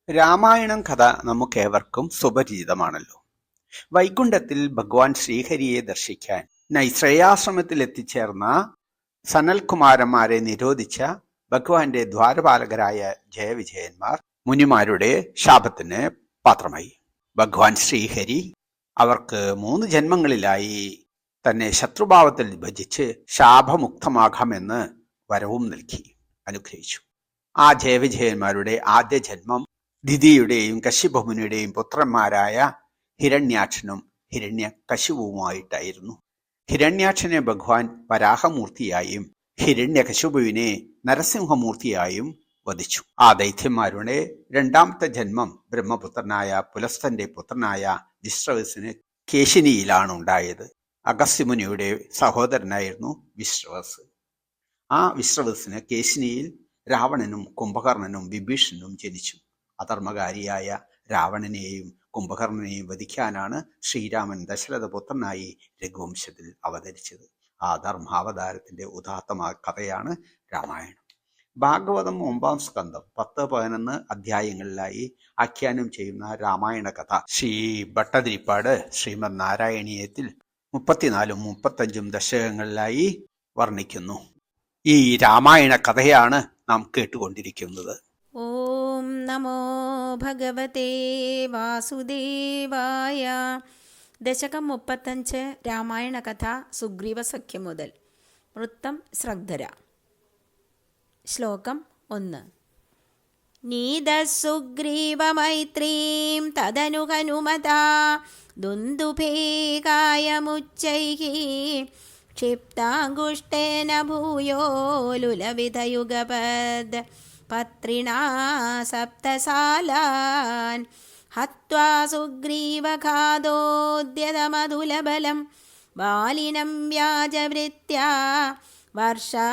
രാമായണം കഥ നമുക്കേവർക്കും സുപരിചിതമാണല്ലോ. വൈകുണ്ഠത്തിൽ ഭഗവാൻ ശ്രീഹരിയെ ദർശിക്കാൻ നൈശ്രേയാശ്രമത്തിൽ എത്തിച്ചേർന്ന സനൽകുമാരന്മാരെ നിരോധിച്ച ഭഗവാന്റെ ദ്വാരപാലകരായ ജയവിജയന്മാർ മുനിമാരുടെ ശാപത്തിന് പാത്രമായി. ഭഗവാൻ ശ്രീഹരി അവർക്ക് 3 ജന്മങ്ങളിലായി തന്നെ ശത്രുഭാവത്തിൽ ഭജിച്ച് ശാപമുക്തമാകാമെന്ന് വരവും നൽകി അനുഗ്രഹിച്ചു. ആ ജയവിജയന്മാരുടെ ആദ്യ ജന്മം ദിതിയുടെയും കശ്യപമുനിയുടെയും പുത്രന്മാരായ ഹിരണ്യാക്ഷനും ഹിരണ്യകശിപുവുമായിട്ടായിരുന്നു. ഹിരണ്യാക്ഷനെ ഭഗവാൻ വരാഹമൂർത്തിയായും ഹിരണ്യകശിപുവിനെ നരസിംഹമൂർത്തിയായും വധിച്ചു. ആ ദൈത്യന്മാരുടെ രണ്ടാമത്തെ ജന്മം ബ്രഹ്മപുത്രനായ പുലസ്തന്റെ പുത്രനായ വിശ്രവസിന് കേശിനിയിലാണ് ഉണ്ടായത്. അഗസ്ത്യമുനിയുടെ സഹോദരനായിരുന്നു വിശ്രവസ്. ആ വിശ്രവസിന് കേശിനിയിൽ രാവണനും കുംഭകർണനും വിഭീഷണനും ജനിച്ചു. അധർമ്മകാരിയായ രാവണനെയും കുംഭകർണനെയും വധിക്കാനാണ് ശ്രീരാമൻ ദശരഥപുത്രനായി രഘുവംശത്തിൽ അവതരിച്ചത്. ആ ധർമാവതാരത്തിന്റെ ഉദാത്തമായ കഥയാണ് രാമായണം. ഭാഗവതം 9-ാം സ്കന്ധം 10-11 അധ്യായങ്ങളിലായി ആഖ്യാനം ചെയ്യുന്ന രാമായണ കഥ ശ്രീ ഭട്ടതിരിപ്പാട് ശ്രീമദ് നാരായണീയത്തിൽ 34-ഉം 35-ഉം ദശകങ്ങളിലായി വർണ്ണിക്കുന്നു. ഈ രാമായണ കഥയാണ് നാം കേട്ടുകൊണ്ടിരിക്കുന്നത്. ഓം നമോ ഭഗവതേ വാസുദേവായ. ദശകം 35 രാമായണ കഥ സുഗ്രീവ സഖ്യം മുതൽ. വൃത്തം ശ്രദ്ധര. ശ്ലോകം 1. നീതസുഗ്രീവമൈത്രീം തദനു ഹനുമതാ ദുന്ദുഭേകായമുച്ചൈഃ ക്ഷിപ്താങ്കുഷ്ടേന ഭൂയോ ലുലവിധയുഗപദ് പത്രിണാ സപ്തസാലാൻ ഹത്വാ സുഗ്രീവഘാതോദ്യതമതുലബലം ബാലിനം വ്യാജവൃത്യാ വർഷാവേലാമനൈഷേർ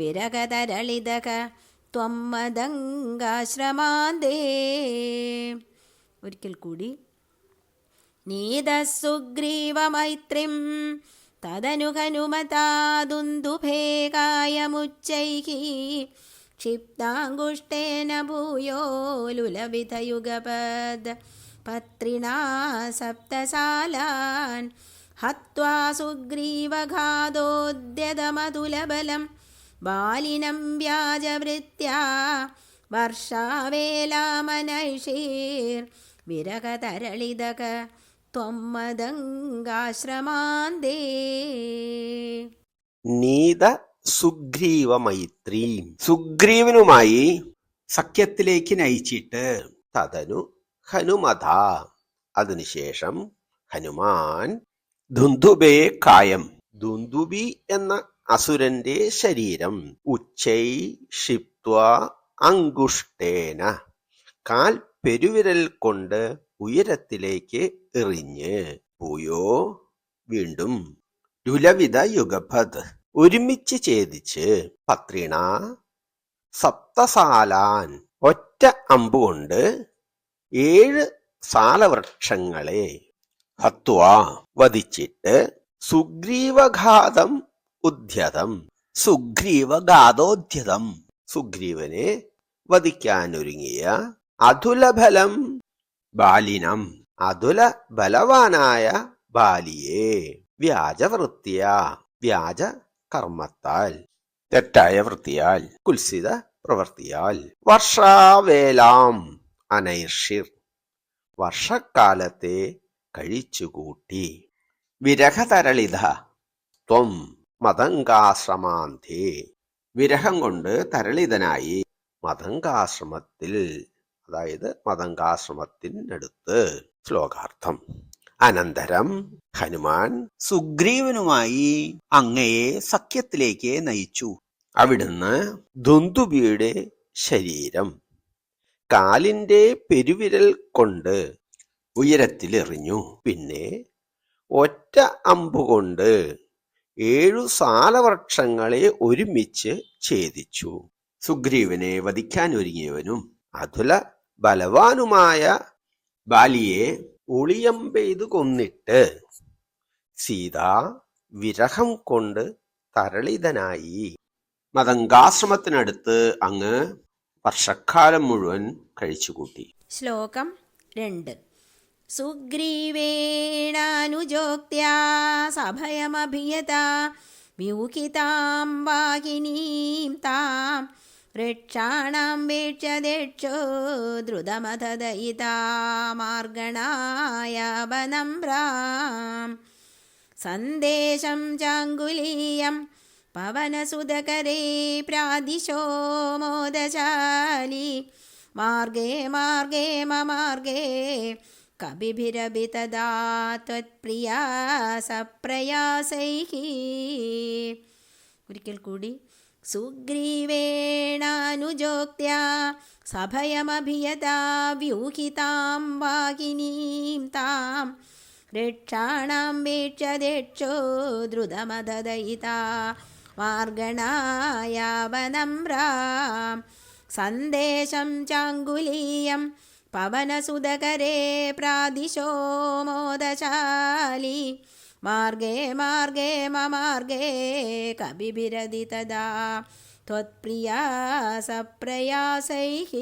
വിരഗതരളിതക ത്വം മദംഗാശ്രമാന്തേ. ഒരിക്കൽ കൂടി. നീതസുഗ്രീവമൈത്രിം തദനു ഹനുമതാ ദുന്ദുഭേകായമുച്ചൈഃ ക്ഷിപ്താങ്കുഷ്ടേന ഭൂയോ ലുലവിധയുഗപദ് പത്രിണാ സപ്തസാലാൻ ഹത്വാ സുഗ്രീവഘാതോദ്യതമതുലബലം ബാലിനം വ്യാജവൃത്യാ വർഷാവേലാമനൈഷേർ വിരഗതരളിതക ത്വം മദംഗാശ്രമാന്തേ. നീത സുഗ്രീവമൈത്രീം, സുഗ്രീവനുമായി സഖ്യത്തിലേക്ക് നയിച്ചിട്ട് തദനു ഹനുമത, അതിനുശേഷം ഹനുമാൻ ധുന്ധുബേ കായം, ദുന്ദുബി എന്ന അസുരന്റെ ശരീരം ഉച്ചൈ ക്ഷിപ്ത്വ അങ്കുഷ്ടേന, കാൽ പെരുവിരൽ കൊണ്ട് ഉയരത്തിലേക്ക് എറിഞ്ഞ്, ഭൂയോ വീണ്ടും, ലുലവിത യുഗപത് ഒരുമിച്ച് ഛേദിച്ച്, പത്രിണ സപ്തസാലാൻ ഒറ്റ അമ്പുകൊണ്ട് 7 സാലവൃക്ഷങ്ങളെ, ഹത്വാ വധിച്ചിട്ട്, സുഗ്രീവഘാതം ഉദ്യതം, സുഗ്രീവഘാതോദ്യതം സുഗ്രീവനെ വധിക്കാനൊരുങ്ങിയ, അതുലബലം ബാലിനം അതുല ബലവാനായ ബാലിയെ, വ്യാജവൃത്തിയ വ്യാജ കർമ്മത്താൽ, തെറ്റായ വൃത്തിയാൽ, കുൽസിത പ്രവൃത്തിയാൽ, വർഷാവേലാം അനൈർഷിർ വർഷക്കാലത്തെ കഴിച്ചുകൂട്ടി, വിരഹതരളിത ത്വം മതങ്കാശ്രമാന്തേ വിരഹം കൊണ്ട് തരളിതനായി മതങ്കാശ്രമത്തിൽ, അതായത് മതങ്കാശ്രമത്തിനടുത്ത്. ശ്ലോകാർത്ഥം. അനന്തരം ഹനുമാൻ സുഗ്രീവനുമായി അങ്ങയെ സഖ്യത്തിലേക്ക് നയിച്ചു. അവിടുന്ന് ദുന്ദുബിയുടെ ശരീരം കാലിന്റെ പെരുവിരൽ കൊണ്ട് ഉയരത്തിലെറിഞ്ഞു. പിന്നെ ഒറ്റ അമ്പുകൊണ്ട് 7 സാലവൃക്ഷങ്ങളെ ഒരുമിച്ച് ഛേദിച്ചു. സുഗ്രീവനെ വധിക്കാനൊരുങ്ങിയവനും അതുല ബലവാനുമായ ബാലിയെ ഒളിയമ്പെയ്തു കൊന്നിട്ട് സീത വിരഹം കൊണ്ട് തരളിതനായി. മതങ്കാശ്രമത്തിനടുത്ത് അങ്ങ് വർഷക്കാലം മുഴുവൻ കഴിച്ചുകൂട്ടി. ശ്ലോകം 2. സുഗ്രീവേണാനുജോക്ത്യാ സഭയമഭിയത വ്യൂഹിതാം വാഹിനീം താം രക്ഷാണാം വീക്ഷ്യദേക്ഷോ ദ്രുതമഥദയിതാ മാർഗണായ വനമ്രാം സന്ദേശം ചാങ്കുലീയം പവനസുതകരേ പ്രാദിശോ മോദശാലി മാർഗേ മാർഗേ മമാർഗേ കപിഭിരഭി തദാ ത്വത്പ്രിയാ സപ്രയാസൈഃ. ഒരിക്കൽ കൂടി. സുഗ്രീവേണാനുജോക്ത്യാ സഭയമഭിയതാ വ്യൂഹിതാം വാഹിനീം താം രക്ഷാണാം വീക്ഷ്യദേക്ഷോ ദ്രുതമഥദയിതാ മാർഗണായ വനമ്രാം സന്ദേശം ചാങ്കുലീയം പവനസുതകരേ പ്രാദിശോ മോദശാലി മാർഗേ മാർഗേ മമാർഗേ കപിഭിരതി തദാ ത്വത്പ്രിയാ സപ്രയാസൈഃ.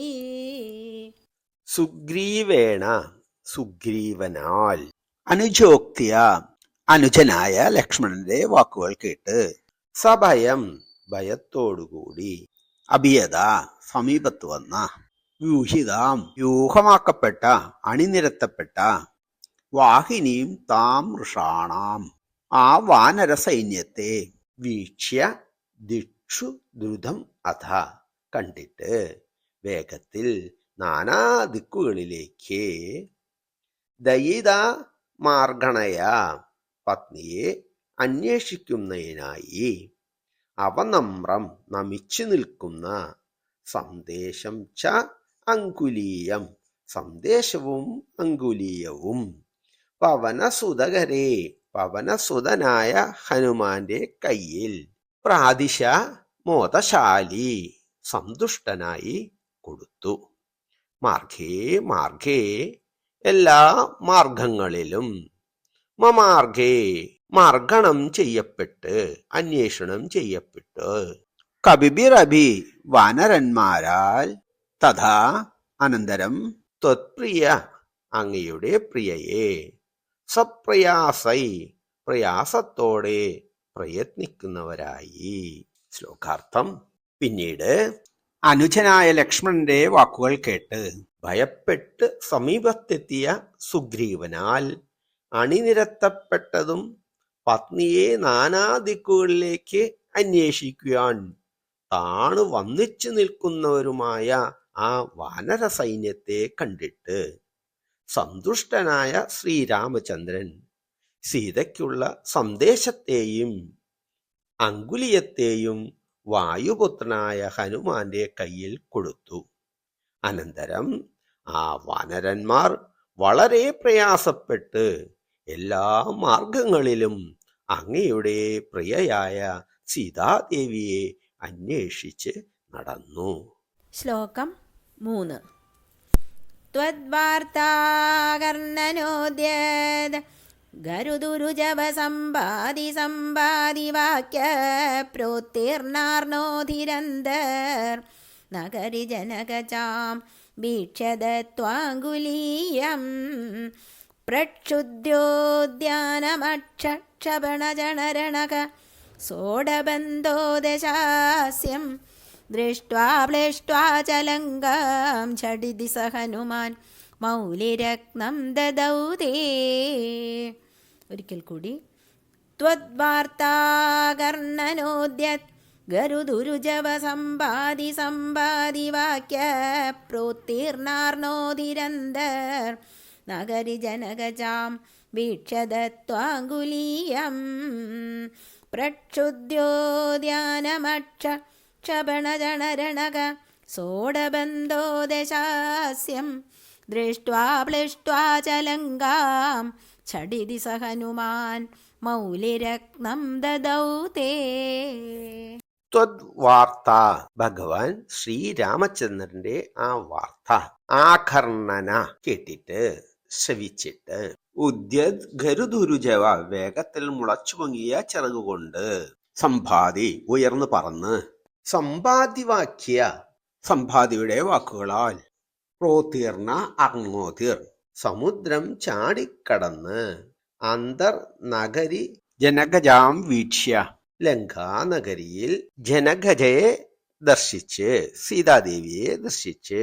സുഗ്രീവേണ സുഗ്രീവനാൽ, അനുജോക്തിയ അനുജനായ ലക്ഷ്മണന്റെ വാക്കുകൾ കേട്ട്, സഭയം ഭയത്തോടുകൂടി, അഭിയത സമീപത്ത് വന്ന, വ്യൂഹിതാം വ്യൂഹമാക്കപ്പെട്ട അണിനിരത്തപ്പെട്ട, വാഹിനിയും താം വൃഷാണാം ആ വാനര സൈന്യത്തെ, വീക്ഷ്യ ദിക്ഷു ദ്രുതം അഥ കണ്ടിട്ട് വേഗത്തിൽ നാനാ ദിക്കുകളിലേക്ക്, ദയിത മാർഗണയ പത്നിയെ അന്വേഷിക്കുന്നതിനായി, അവനമ്രം നമിച്ചു നിൽക്കുന്ന, സന്ദേശം ച അങ്കുലീയം സന്ദേശവും അങ്കുലീയവും, പവനസുതകരേ പവനസുതനായ ഹനുമാന്റെ കയ്യിൽ, പ്രാദിശ മോദശാലി സന്തുഷ്ടനായി കൊടുത്തു. മാർഗേ മാർഗേ എല്ലാ മാർഗങ്ങളിലും, മമാർഗേ മാർഗണം ചെയ്യപ്പെട്ട് അന്വേഷണം ചെയ്യപ്പെട്ട്, കപിബിറഭി വാനരന്മാരാൽ, തഥാ അനന്തരം, ത്വത്പ്രിയ അങ്ങയുടെ പ്രിയയെ, സപ്രയാസൈ പ്രയാസത്തോടെ പ്രയത്നിക്കുന്നവരായി. ശ്ലോകാർത്ഥം. പിന്നീട് അനുജനായ ലക്ഷ്മണന്റെ വാക്കുകൾ കേട്ട്, ഭയപ്പെട്ട് സമീപത്തെത്തിയ സുഗ്രീവനാൽ അണിനിരത്തപ്പെട്ടതും പത്നിയെ നാനാ ദിക്കുകളിലേക്ക് അന്വേഷിക്കുവാൻ താണു വന്നിച്ചു നിൽക്കുന്നവരുമായ ആ വാനര സൈന്യത്തെ കണ്ടിട്ട് സന്തുഷ്ടനായ ശ്രീരാമചന്ദ്രൻ സീതയ്ക്കുള്ള സന്ദേശത്തെയും അങ്കുലിയത്തെയും വായുപുത്രനായ ഹനുമാന്റെ കയ്യിൽ കൊടുത്തു. അനന്തരം ആ വാനരന്മാർ വളരെ പ്രയാസപ്പെട്ട് എല്ലാ മാർഗങ്ങളിലും അങ്ങയുടെ പ്രിയയായ സീതാദേവിയെ അന്വേഷിച്ച് നടന്നു. ശ്ലോകം 3. ത്വദ്വാർത്താകർണനോദ്യത് ഗരുദുരുജവ സമ്പാദി സമ്പാദി വാക്യ പ്രോത്തീർണാർണോധിരന്തർ നഗരി ജനകചാം വീക്ഷ്യദത്വാങ്കുലീയം പ്രക്ഷുദ്യോദ്യാനമക്ഷക്ഷപണജനരണക സോഡബന്ധോ ദശാസ്യം ദൃഷ്ട്വാ പ്ലേഷ്ട്വാ ചലങ്കാം ഝടിതി സ ഹനുമാൻ മൗലിരത്നം ദദൗ തേ. ഒരിക്കൽ കൂടി. ത്വദ്വാർത്താകർണനോദ്യത് ഗരുദുരുജവ സമ്പാദി സമ്പാദി വാക്യ പ്രോത്തീർണാർണോധിരന്തർ നഗരി ജനകജാം വീക്ഷ്യദത്വാങ്കുലീയം പ്രക്ഷുദ്യോദ്യാനമക്ഷക്ഷപണജനരണക സോഡബന്ധോ ദശാസ്യം ദൃഷ്ട്വാ പ്ലിഷ്ട്വാ ചലങ്കാം ഝടിതി സ ഹനുമാൻ മൗലിരത്നം ദദൗ തേ. ത്വദ്വാർത്ത ഭഗവാൻ ശ്രീരാമചന്ദ്രന്റെ ആ വാർത്ത ആകർണന കേട്ടിട്ട് ശ്രവിച്ചിട്ട്, ഉദ്യത് ഗരുദുരുജവ വേഗത്തിൽ മുളച്ചു പൊങ്ങിയ ചിറകുകൊണ്ട്, സമ്പാദി ഉയർന്നു പറന്ന്, സമ്പാദിവാക്യ സമ്പാദിയുടെ വാക്കുകളാൽ. പ്രോതീർണ അർണോതീർ, സമുദ്രം ചാടിക്കടന്ന് അന്തർനഗരി ജനകജാം വീക്ഷ്യ, ലങ്കാനഗരിയിൽ ജനകജയെ ദർശിച്ച്, സീതാദേവിയെ ദർശിച്ച്,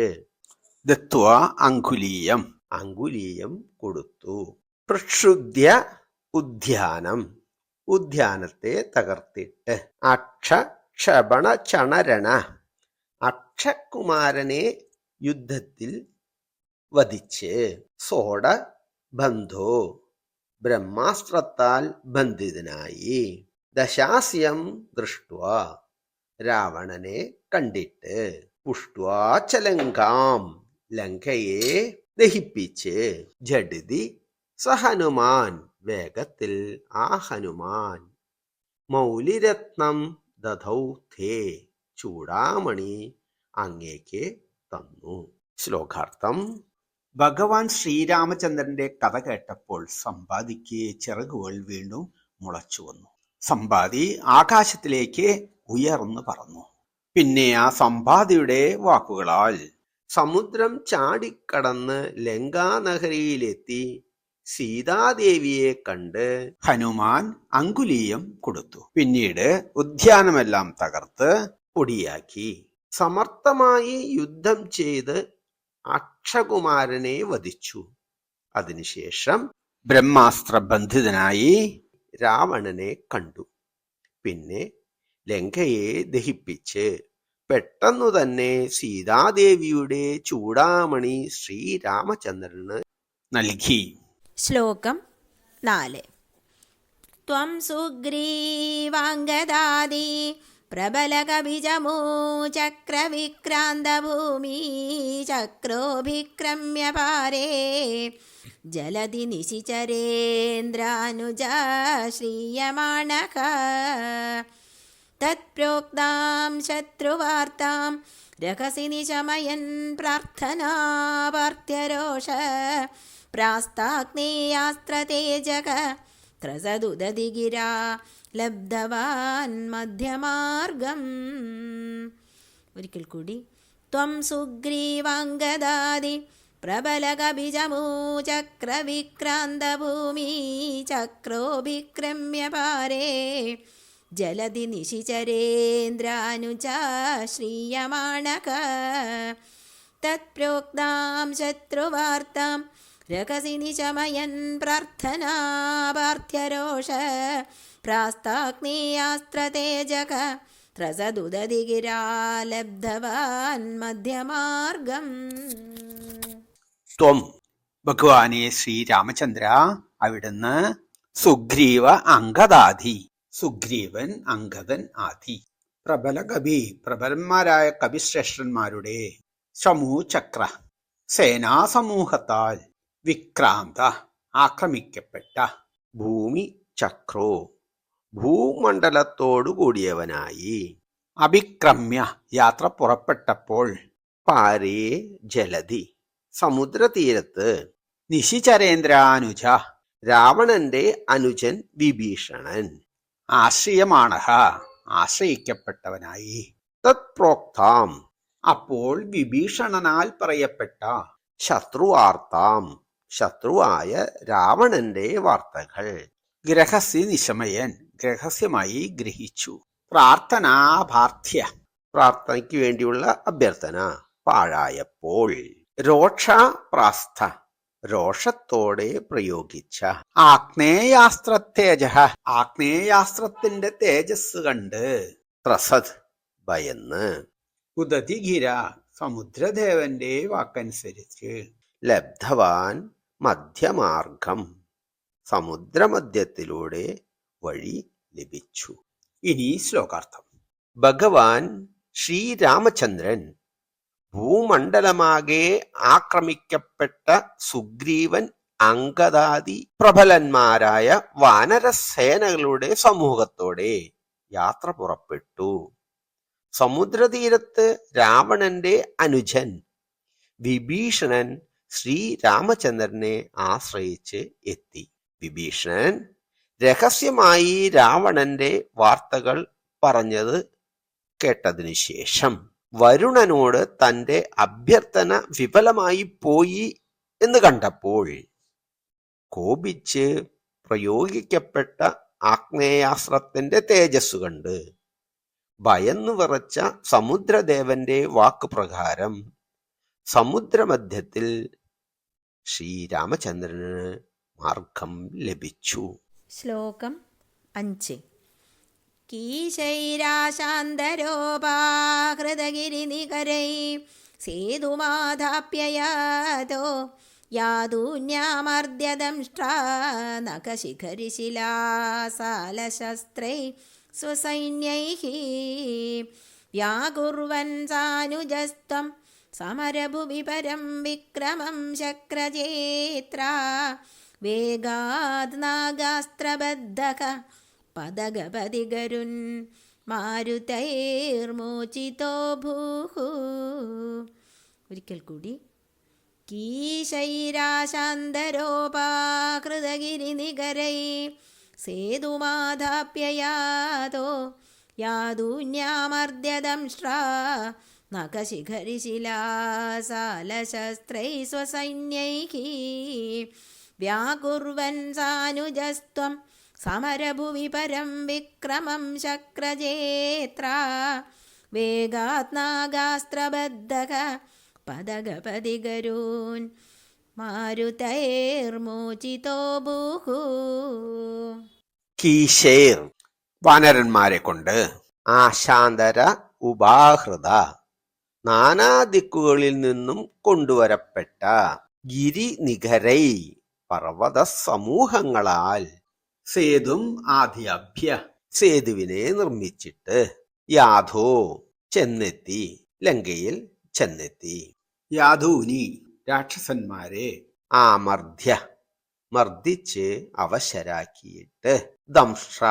ദത്വാ അങ്കുലീയം, അങ്കുലീയം കൊടുത്തു. പ്രക്ഷുദ്ധ്യ ഉദ്യാനം, ഉദ്യാനത്തെ തകർത്തിട്ട്. അക്ഷക്ഷപണ ചണരണ, അക്ഷകുമാരനെ യുദ്ധത്തിൽ വധിച്ച്. സോഡ ബന്ധോ, ബ്രഹ്മാസ്ത്രത്താൽ ബന്ധിതനായി. ദശാസ്യം ദൃഷ്ട്വാ, രാവണനെ കണ്ടിട്ട്. പുഷ്ട്വാ ചലങ്കാം, ലങ്കയെ ദഹിപ്പിച്ച്. ജഡിതി സ ഹനുമാൻ, വേഗത്തിൽ ആ ഹനുമാൻ. മൗലിരത്നം ദധൗ ധേ, ചൂടാമണി അങ്ങേക്ക് തന്നു. ശ്ലോകാർത്ഥം. ഭഗവാൻ ശ്രീരാമചന്ദ്രന്റെ കഥ കേട്ടപ്പോൾ സമ്പാദിക്ക് ചിറകുകൾ വീണ്ടും മുളച്ചു വന്നു. സമ്പാദി ആകാശത്തിലേക്ക് ഉയർന്നു പറന്നു. പിന്നെ ആ സമ്പാദിയുടെ വാക്കുകളാൽ സമുദ്രം ചാടിക്കടന്ന് ലങ്കാനഗരിയിലെത്തി സീതാദേവിയെ കണ്ട് ഹനുമാൻ അങ്കുലീയം കൊടുത്തു. പിന്നീട് ഉദ്യാനമെല്ലാം തകർത്ത് പൊടിയാക്കി. സമർത്ഥമായി യുദ്ധം ചെയ്ത് അക്ഷകുമാരനെ വധിച്ചു. അതിനുശേഷം ബ്രഹ്മാസ്ത്രബന്ധിതനായി രാവണനെ കണ്ടു. പിന്നെ ലങ്കയെ ദഹിപ്പിച്ച് പെട്ടെന്നു തന്നെ സീതാദേവിയുടെ ചൂടാമണി ശ്രീരാമചന്ദ്രന് നൽകി. ശ്ലോകം 4. ത്വം സുഗ്രീവാംഗദാദി പ്രബലകബിജമൂചക്രവിക്രാന്തഭൂമി ചക്രോഭിക്രമ്യ പാരേ ജലധി നിശിചരേന്ദ്രാനുജ ശ്രീയമാണഃ തത്പ്രോക്താം ശത്രുവാർത്താം രഹസി നിശമയൻ പ്രാർത്ഥനാപാർത്ഥ്യരോഷ പ്രാസ്താഗ്നേയാസ്ത്രതേജക ത്രസദുദതിഗിരാ ലബ്ധവാൻ മധ്യമാർഗം. ഒരിക്കൽ കൂടി. ത്വം സുഗ്രീവാംഗദാദി പ്രബലകബിജമൂചക്രവിക്രാന്തഭൂമി ചക്രോഭിക്രമ്യ പാരേ ജലധി നിശിചരേന്ദ്രാനുജ ശ്രീയമാണഃ തത്പ്രോക്താം ശത്രുവാർത്താം രഹസി നിശമയൻ പ്രാർത്ഥനാപാർത്ഥ്യരോഷ പ്രാസ്താഗ്നേയാസ്ത്രതേജക ത്രസദുദതിഗിരാ ലബ്ധവാൻ മധ്യമാർഗം. ത്വം, ഭഗവാനെ ശ്രീരാമചന്ദ്ര, അവിടുന്ന് സുഗ്രീവ അംഗദാധി, സുഗ്രീവൻ അംഗദൻ ആദി, പ്രബല കവി, പ്രബലന്മാരായ കവിശ്രേഷ്ഠന്മാരുടെ സമൂചക്ര സേനാസമൂഹത്താൽ വിക്രാന്ത ആക്രമിക്കപ്പെട്ട ഭൂമി ചക്രോ, ഭൂമണ്ഡലത്തോടു കൂടിയവനായി. അഭിക്രമ്യ യാത്ര പുറപ്പെട്ടപ്പോൾ പാരേ ജലധി, സമുദ്രതീരത്ത്. നിശിചരേന്ദ്രാനുജ, രാവണന്റെ അനുജൻ വിഭീഷണൻ. ആശ്രയമാണഹ, ആശ്രയിക്കപ്പെട്ടവനായി. തത്പ്രോക്താം, അപ്പോൾ വിഭീഷണനാൽ പറയപ്പെട്ട ശത്രുവാർത്താം, ശത്രുവായ രാവണന്റെ വാർത്തകൾ. ഗ്രഹസ്യ നിശമയൻ, രഹസ്യമായി ഗ്രഹിച്ചു. പ്രാർത്ഥനാഭാർത്ഥ്യ, പ്രാർത്ഥനയ്ക്ക് വേണ്ടിയുള്ള അഭ്യർത്ഥന പാഴായപ്പോൾ. രോക്ഷാപ്രാസ്ഥ, രോഷത്തോടെ പ്രയോഗിച്ച. ആഗ്നേയാസ്ത്രത്തേജ, ആഗ്നേയാസ്ത്രത്തിന്റെ തേജസ് കണ്ട്. ത്രസദ്, ഭയന്ന്. ഉദതിഗിര, സമുദ്രദേവന്റെ വാക്കനുസരിച്ച്. ലബ്ധവാൻ മധ്യമാർഗം, സമുദ്രമധ്യത്തിലൂടെ വഴി ലഭിച്ചു. ഇനി ശ്ലോകാർത്ഥം. ഭഗവാൻ ശ്രീരാമചന്ദ്രൻ ഭൂമണ്ഡലമാകെ ആക്രമിക്കപ്പെട്ട സുഗ്രീവൻ അംഗദാദി പ്രബലന്മാരായ വാനരസേനകളുടെ സമൂഹത്തോടെ യാത്ര പുറപ്പെട്ടു. സമുദ്രതീരത്ത് രാവണന്റെ അനുജൻ വിഭീഷണൻ ശ്രീരാമചന്ദ്രനെ ആശ്രയിച്ച് എത്തി. വിഭീഷണൻ രഹസ്യമായി രാവണന്റെ വാർത്തകൾ പറഞ്ഞത് കേട്ടതിനു ശേഷം വരുണനോട് തന്റെ അഭ്യർത്ഥന വിഫലമായി പോയി എന്ന് കണ്ടപ്പോൾ കോപിച്ച് പ്രയോഗിക്കപ്പെട്ട ആഗ്നേയാസ്ത്രത്തിന്റെ തേജസ് കണ്ട് ഭയന്നു വിറച്ച സമുദ്രദേവന്റെ വാക്കുപ്രകാരം സമുദ്രമധ്യത്തിൽ ശ്രീരാമചന്ദ്രന് മാർഗം ലഭിച്ചു. ശ്ലോകം 5. കീശൈരാശാന്തരോപാഹൃതഗിരിനികരൈ സേതുമാധാപ്യയാതോ യാതൂന്യാമർദ്യദംഷ്ട്രാ നഖശിഖരിശിലാസാലശസ്ത്രൈ സ്വസൈന്യൈഃ വ്യാകുർവൻ സാനുജസ്ത്വം സമരഭുവി പരം വിക്രമം ശക്രജേത്രാ വേഗാദ് നാഗാസ്ത്രബദ്ധഃ പദഗപതിഗരുൻ മാരുതൈർമോചിതോ ഭൂഃ. ഒരിക്കൽ കൂടി. കീശൈരാശാന്തരോപാകൃതഗിരിനികരൈ സേതുമാധാപ്യയാതോ യാതൂന്യാമർദ്യദംഷ്ട്രാ നഖശിഖരിശിലാസാലശസ്ത്രൈ സ്വസൈന്യൈഃ വ്യാകുർവൻ സാനുജസ്ത്വം സമരഭുവി പരം വിക്രമം ശക്രജേത്രാ വേഗാത് നാഗാസ്ത്രബദ്ധഃ പദഗപതിഗരൂൻ മാരുതൈർമോചിതോ ഭൂഃ. കീശേർ വാനരന്മാരെ കൊണ്ട് ആശാന്തര ഉപാഹൃത നാനാദിക്കുകളിൽ നിന്നും കൊണ്ടുവരപ്പെട്ട ഗിരിനികരൈ പർവ്വത സമൂഹങ്ങളാൽ സേതും ആദ്യാഭ്യ സേതുവിനെ നിർമ്മിച്ചിട്ട് യാഥോ ചെന്നെത്തി, ലങ്കയിൽ ചെന്നെത്തി. യാദൂനി രാക്ഷസന്മാരെ ആമർദ്ധ്യ മർദ്ദിച്ച് അവശരാക്കിയിട്ട് ദംഷ്ട്ര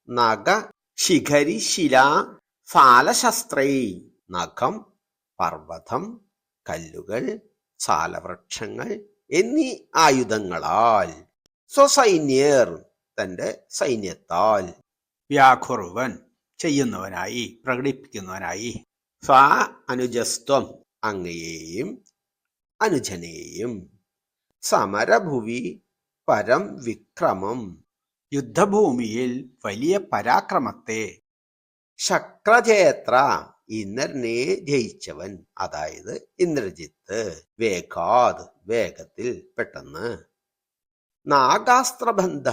നഖ ശിഖരി ശിലാ ഫാലശസ്ത്രൈ നഖം, പർവ്വതം, കല്ലുകൾ, സാലവൃക്ഷങ്ങൾ എന്നീ ആയുധങ്ങളാൽ സ്വസൈന്യർ തന്റെ സൈന്യത്താൽ വ്യാഘുർവൻ ചെയ്യുന്നവനായി പ്രകടിപ്പിക്കുന്നവനായി സ്വാ അനുജസ്ത്വം അങ്ങയെയും അനുജനെയും സമരഭുവി പരം വിക്രമം യുദ്ധഭൂമിയിൽ വലിയ പരാക്രമത്തെ ശക്രജേത്ര ഇന്ദ്രനെ ജയിച്ചവൻ, അതായത് ഇന്ദ്രജിത്ത്, വേഗാത് വേഗത്തിൽ പെട്ടെന്ന്, നാഗാസ്ത്രബന്ധ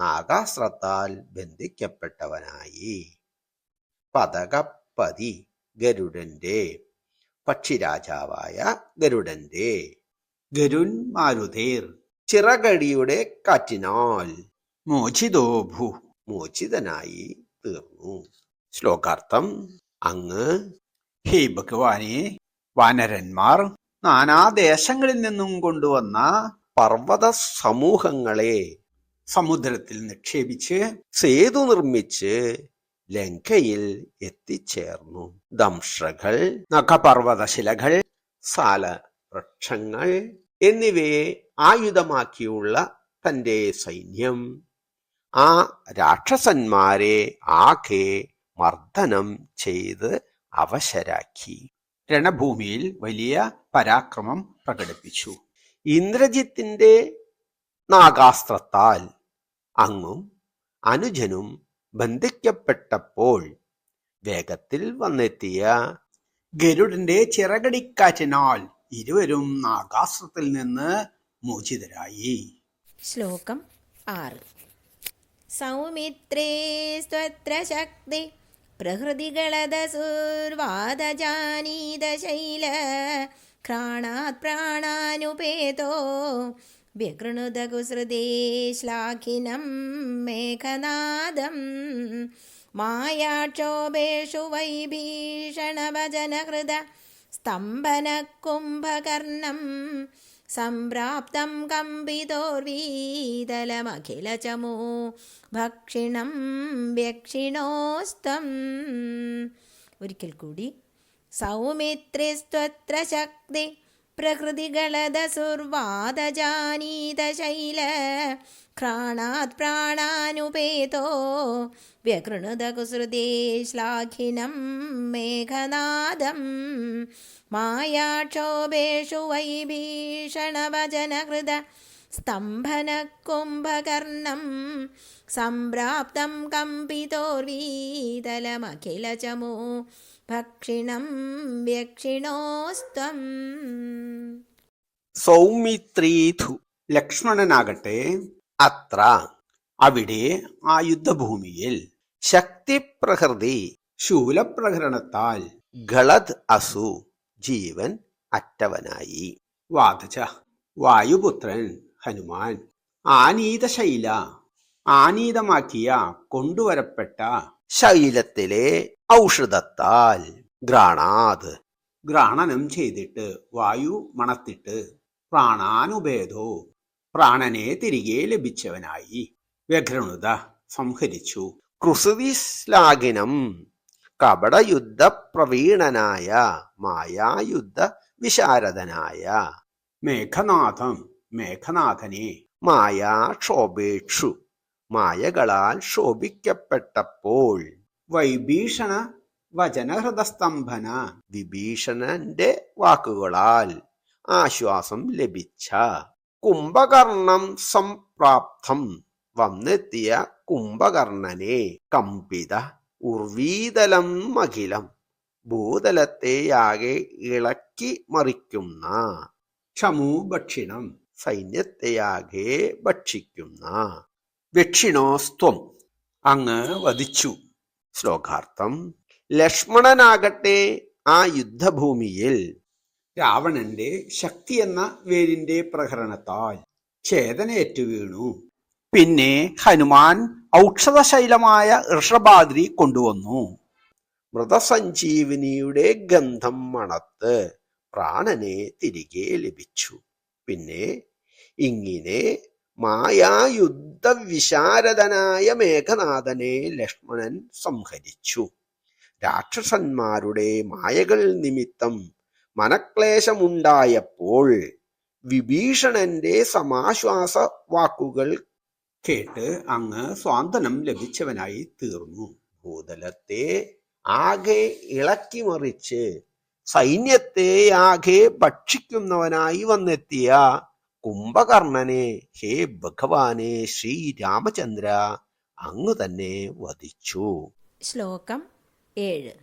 നാഗാസ്ത്രത്താൽ ബന്ധിക്കപ്പെട്ടവനായി, പതകപ്പതി ഗരുഡന്റെ പക്ഷിരാജാവായ ഗരുഡന്റെ, ഗരുൻ മാരുതേർ ചിറകടിയുടെ കാറ്റിനാൽ മോചിതോഭു മോചിതനായി തീർന്നു. ശ്ലോകാർത്ഥം. അങ്ങ് ഹേ ഭഗവാനെ, വാനരന്മാർ നാനാദേശങ്ങളിൽ നിന്നും കൊണ്ടുവന്ന പർവ്വത സമൂഹങ്ങളെ സമുദ്രത്തിൽ നിക്ഷേപിച്ച് സേതു നിർമ്മിച്ച് ലങ്കയിൽ എത്തിച്ചേർന്നു. ദംഷ്ട്രകൾ, നഖപർവ്വതശിലകൾ, സാലവൃക്ഷങ്ങൾ എന്നിവയെ ആയുധമാക്കിയുള്ള തന്റെ സൈന്യം ആ രാക്ഷസന്മാരെ ആകെ മർദ്ദനം ചെയ്ത് അവശരാക്കി. രണഭൂമിയിൽ വലിയ പരാക്രമം പ്രകടിപ്പിച്ചു. ഇന്ദ്രജിത്തിന്റെ നാഗാസ്ത്രത്താൽ അങ്ങും അനുജനും ബന്ധിക്കപ്പെട്ടപ്പോൾ വേഗത്തിൽ വന്നെത്തിയ ഗരുഡന്റെ ചിറകടിക്കാറ്റിനാൽ ഇരുവരും നാഗാസ്ത്രത്തിൽ നിന്ന് മോചിതരായി. ശ്ലോകം 6. സൗമിത്രേ സ്വത്ര ശക്തി പ്രഹൃതികളദസുർവാദജാനീതശൈല ഘ്രാണാത് പ്രാണാനുപേതോ വ്യകൃണുതകുസൃതേ ശ്ലാഘിനം മേഘനാദം മായാക്ഷോഭേഷു വൈഭീഷണവജനഹൃദ സ്തംഭനകുംഭകർണം സംപ്രാപ്തം കമ്പിതോർവീതലമഖിലചമോ ഭക്ഷിണം വ്യക്ഷിണോസ്തം. ഒരിക്കൽ കൂടി. സൗമിത്രിസ്ത്വത്ര ശക്തി പ്രകൃതികളദസുർവാദജാനീതശൈല ഘ്രാണാത് പ്രാണാനുപേതോ വ്യകൃണുതകുസൃതേ ശ്ലാഘിനം മേഘനാദം മായാക്ഷോഭേഷു വൈഭീഷണവചനഹൃദ സ്തംഭനകുംഭകർണം സംപ്രാപ്തം കമ്പിതോർവീതലമഖിലചമൂ ഭക്ഷിണം വ്യക്ഷിണോസ്ത്വം. സൗമിത്രീധു. ലക്ഷ്മണനാകട്ടെ അത്ര അവിടെ ആ യുദ്ധഭൂമിയിൽ ശക്തിപ്രകൃതി ശൂലപ്രകരണത്താൽ ഗളദ് അസു ജീവൻ അറ്റവനായി. വാതച വായുപുത്രൻ ഹനുമാൻ ആനീതശൈല ആനീതമാക്കിയ കൊണ്ടുവരപ്പെട്ട ശൈലത്തിലെ ഔഷധത്താൽ ഗ്രാണാത് ഗ്രാണനം ചെയ്തിട്ട് വായു മണത്തിട്ട് പ്രാണാനുഭേദോ പ്രാണനെ തിരികെ ലഭിച്ചവനായി വ്യഘൃണുത സംഹരിച്ചു. കൃസുവിശ്ലാഘിനം കപടയുദ്ധ പ്രവീണനായ മായായുദ്ധ വിശാരദനായ മേഘനാഥം മേഘനാഥനെ മായാക്ഷോഭേക്ഷു മായകളാൽ ശോഭിക്കപ്പെട്ടപ്പോൾ വൈഭീഷണ വചനഹൃദസ്തംഭന വിഭീഷണന്റെ വാക്കുകളാൽ ആശ്വാസം ലഭിച്ച കുംഭകർണം സംപ്രാപ്തം വന്നെത്തിയ കുംഭകർണനെ കമ്പിത ഉർവീതലം അഖിലം ഭൂതലത്തെയാകെ ഇളക്കി മറിക്കുന്ന ക്ഷമൂഭക്ഷിണം സൈന്യത്തെയാകെ ഭക്ഷിക്കുന്ന വ്യക്ഷിണോസ്ത്വം അങ്ങ് വധിച്ചു. ശ്ലോകാർത്ഥം. ലക്ഷ്മണനാകട്ടെ ആ യുദ്ധഭൂമിയിൽ രാവണന്റെ ശക്തി എന്ന വേരിന്റെ പ്രഹരണത്താൽ ഛേദനയേറ്റു വീണു. പിന്നെ ഹനുമാൻ ഔഷധശൈലമായ ഋഷഭാദ്രി കൊണ്ടുവന്നു. മൃതസഞ്ജീവിനിയുടെ ഗന്ധം മണത്ത് പ്രാണനെ തിരികെ ലഭിച്ചു. പിന്നെ ഇങ്ങനെ മായായുദ്ധ വിശാരദനായ മേഘനാഥനെ ലക്ഷ്മണൻ സംഹരിച്ചു. രാക്ഷസന്മാരുടെ മായകൾ നിമിത്തം മനക്ലേശമുണ്ടായപ്പോൾ വിഭീഷണന്റെ സമാശ്വാസ വാക്കുകൾ കേട്ട് അങ്ങ് സ്വാന്തനം ലഭിച്ചവനായി തീർന്നു. ഭൂതലത്തെ ആകെ ഇളക്കി മറിച്ച് സൈന്യത്തെ ആകെ ഭക്ഷിക്കുന്നവനായി വന്നെത്തിയ കുംഭകർണനെ ഹേ ഭഗവാനെ ശ്രീരാമചന്ദ്ര അങ്ങ് തന്നെ വധിച്ചു. ശ്ലോകം 7.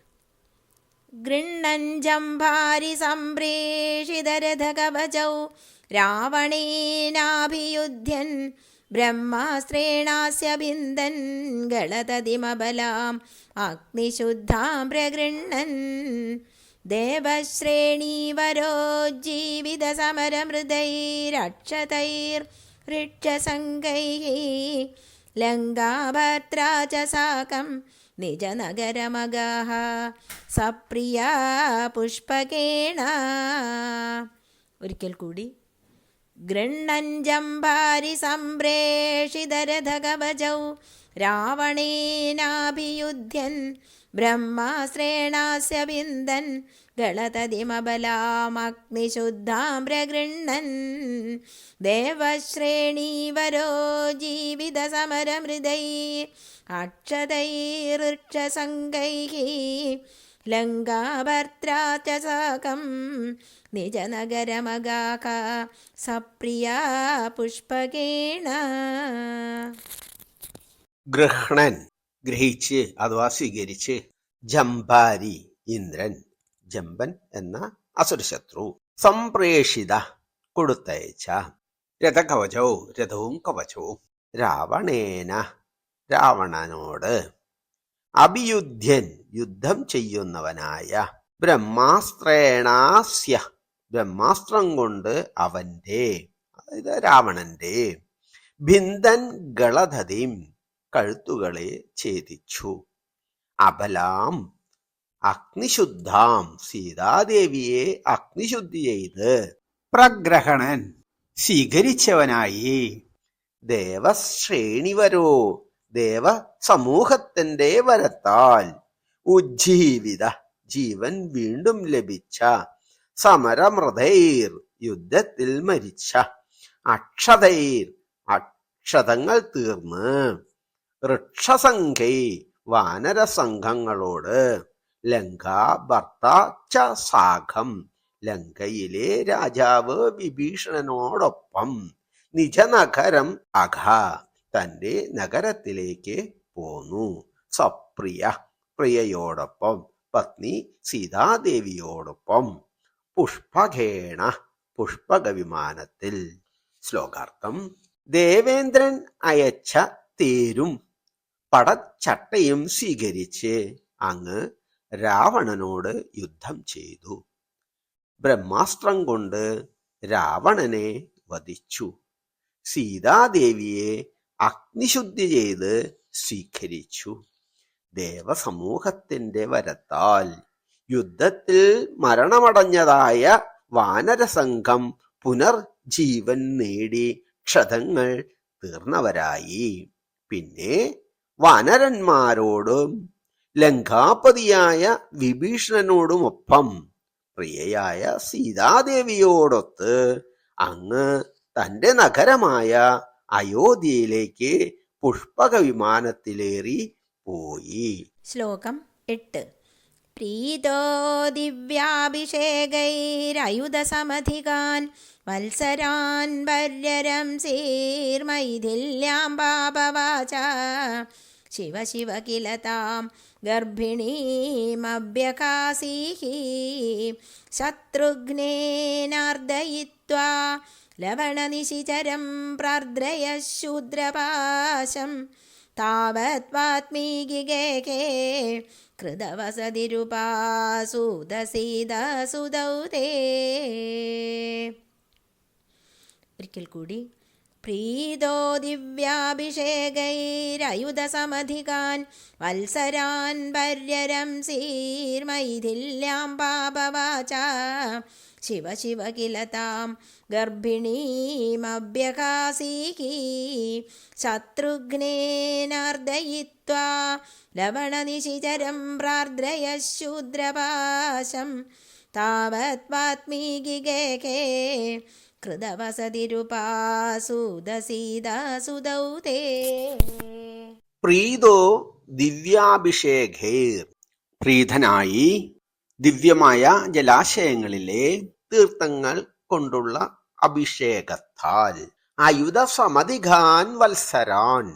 ഗൃണ്ണഞ്ജംഭാരി സംപ്രേഷിതരഥകവചൗ രാവണേനാഭിയുധ്യൻ ബ്രഹ്മാസ്ത്രേണാസ്യ ഭിന്ദൻ ഗളതതിമബലാം അഗ്നിശുദ്ധാം പ്രഗൃണ്ണൻ ദേവശ്രേണീവരോ ജീവിതസമരമൃതൈരക്ഷതൈർഋക്ഷസംഗൈः ലങ്കാഭദ്രാ ച സാകം നിജനഗരമഗാഃ സപ്രിയാ പുഷ്പകേണ. ഒരിക്കൽ കൂടി. ഗൃണ്ണഞ്ജംഭാരി സംപ്രേഷിതരഥകവചൗ രാവണേനാഭിയുധ്യൻ ബ്രഹ്മാസ്ത്രേണാസ്യ ഭിന്ദൻ ഗളതതിമബലാമഗ്നിശുദ്ധാം പ്രഗൃണ്ണൻ ദേവശ്രേണീവരോ ജീവിതസമരമൃതൈരക്ഷതൈർഋക്ഷസംഗൈः ലങ്കാഭർത്രാ ച സാകം നിജനഗരമഗാഃ സപ്രിയാ പുഷ്പകേണ. ഗൃഹ്ണൻ ഗ്രഹിച്ച് അഥവാ സ്വീകരിച്ച് ജംഭാരി ഇന്ദ്രൻ ജംബൻ എന്ന അസുരശത്രു സംപ്രേഷിത കൊടുത്തയച്ച രഥകവചവും രഥവും കവചവും രാവണേന രാവണനോട് അഭിയുധ്യൻ യുദ്ധം ചെയ്യുന്നവനായ ബ്രഹ്മാസ്ത്രേണാസ്യ ബ്രഹ്മാസ്ത്രം കൊണ്ട് അവന്റെ അതായത് രാവണന്റെ ഭിന്ദൻ ഗളധതിം കഴുത്തുകളെ ഛേദിച്ചു. അബലാം അഗ്നിശുദ്ധാം സീതാദേവിയെ അഗ്നിശുദ്ധി ചെയ്ത് പ്രഗ്രഹണൻ സ്വീകരിച്ചവനായി ദേവശ്രേണിവരോ ദേവ സമൂഹത്തിന്റെ വരത്താൽ ഉജ്ജീവിത ജീവൻ വീണ്ടും ലഭിച്ച സമരമൃതൈർ യുദ്ധത്തിൽ മരിച്ച അക്ഷതൈർ അക്ഷതങ്ങൾ തീർന്ന് ഋക്ഷസംഖ്യൈ വാനരസംഘങ്ങളോട് ലങ്കാ ഭർത്ത ച സാഖം ലങ്കയിലെ രാജാവ് വിഭീഷണനോടൊപ്പം നിജനഗരം അഘ തന്റെ നഗരത്തിലേക്ക് പോന്നു. സപ്രിയ പ്രിയയോടൊപ്പം പത്നി സീതാദേവിയോടൊപ്പം പുഷ്പകേണ പുഷ്പക വിമാനത്തിൽ. ശ്ലോകാർത്ഥം. ദേവേന്ദ്രൻ അയച്ച തേരും പടച്ചട്ടയും സ്വീകരിച്ച് അങ്ങ് രാവണനോട് യുദ്ധം ചെയ്തു. ബ്രഹ്മാസ്ത്രം കൊണ്ട് രാവണനെ വധിച്ചു. സീതാദേവിയെ അഗ്നിശുദ്ധി ചെയ്ത് സ്വീകരിച്ചു. ദേവസമൂഹത്തിന്റെ വരത്താൽ യുദ്ധത്തിൽ മരണമടഞ്ഞതായ വാനരസംഘം പുനർജീവൻ നേടി ക്ഷതങ്ങൾ തീർന്നവരായി. പിന്നെ വാനരന്മാരോടും ലങ്കാപതിയായ വിഭീഷണനോടുമൊപ്പം പ്രിയയായ സീതാദേവിയോടൊത്ത് അങ്ങ് തന്റെ നഗരമായ അയോധ്യയിലേക്ക് പുഷ്പക വിമാനത്തിലേറി പോയി. ശ്ലോകം 8. പ്രീതോ ദിവ്യാഭിഷേകൈരയുധസമധികാൻ വത്സരാൻ പര്യരംസീർമൈഥില്യാം പാപവാച ശിവ ശിവ കില താം ഗർഭിണീമഭ്യകാസീഃ ശത്രുഘ്നേനാർദ്ദയിത്വാ ലവണനിശിചരം പ്രാർദ്രയ ശൂദ്രപാശം താവത് വാത്മീകികേകേ കൃതവസതിരുപാസൂതസീതസുതൗ തേ. ഒരിക്കൽ കൂടി. പ്രീതോ ദിവ്യാഭിഷേകൈരയുധസമധികാൻ വത്സരാൻ പര്യരംസീർമൈഥില്യാം പാപവാച ശിവ ശിവ കില താം ഗർഭിണീമഭ്യകാസീഃ ശത്രുഘ്നേനാർദ്ദയിത്വാ ലവണനിശിചരം പ്രാർദ്രയ ശൂദ്രപാശം താവത് വാത്മീകികേകേ കൃതവസതിരുപാസൂതസീതസുതൗ തേ. പ്രീതോ ദിവ്യാഭിഷേകൈർ പ്രീതനായി ദിവ്യമായ ജലാശയങ്ങളിലെ തീർത്ഥങ്ങൾ കൊണ്ടുള്ള അഭിഷേകത്താൽ ആയുധസമധികാൻ വത്സരാൻ